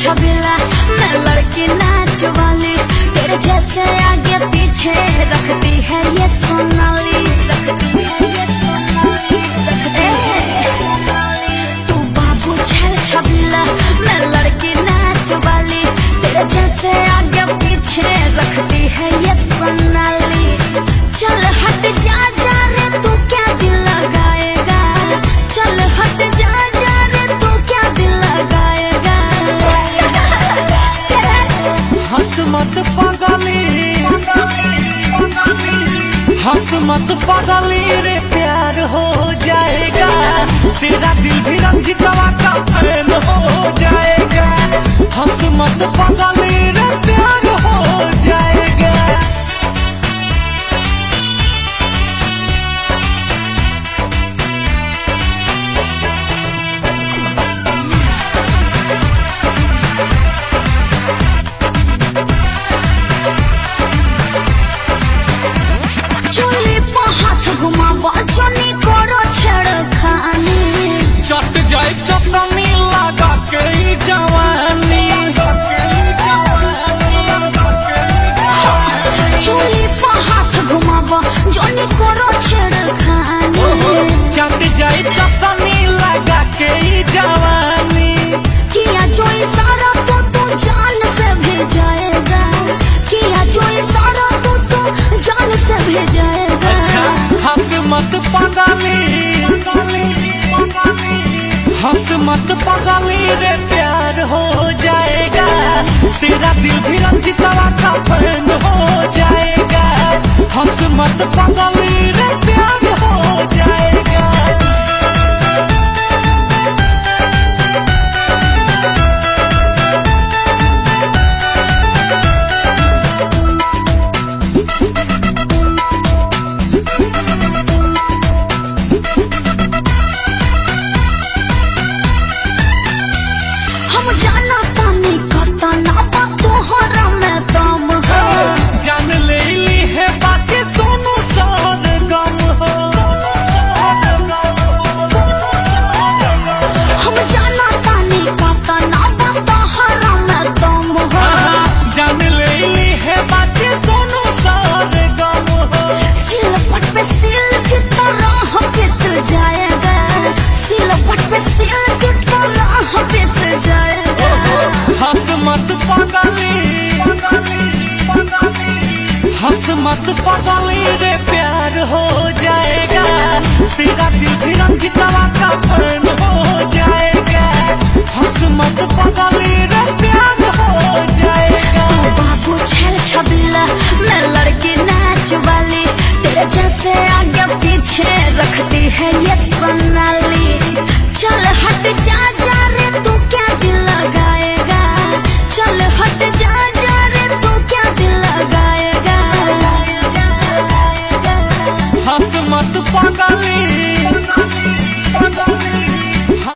छबीला मैं लड़की नाच वाली, तेरे जैसे आगे पीछे रखती है ये सोनाली, रखती है ये सोनाली, तू बाबू छल छबीला मैं लड़की नाच वाली, तेरे जैसे आगे पीछे रखती है ये सोनाली। चल हट जा जा रे तू क्या दिल लगाएगा, चल हट जा जा रे तू क्या दिल लगाएगा। हंस मत पागली, हंस मत पागली रे प्यार हो जाएगा, तेरा दिल भी रंजितवा का फैन हो जाएगा। हंस मत पागली रे प्यार हो जाएगा। जनी करो छेड़खानी, चट जाए चटनी लगा के जवानी, चोली पर हाथ घुमावा जनी करो छेड़खानी, चट जाए चटनी लगा के जवानी। किया जो इशारा तो तू जान से भेजाएगा, किया जो इशारा तो तू जान से भेजाएगा। हंस मत पागली, हंस मत पागली रे प्यार हो जाएगा, तेरा दिल भी रंजितवा का फैन हो जाएगा। हंस मत पागली रे प्यार हो जाएगा। हंस मत पागली रे प्यार हो जाएगा, तेरा दिल भी रंजितवा का फैन हो जाएगा। हंस मत पागली रे प्यार हो जाएगा। तू बाबू छल छबीला मैं लड़की नाच वाली, तेरे जैसे आगे पीछे रखती है ये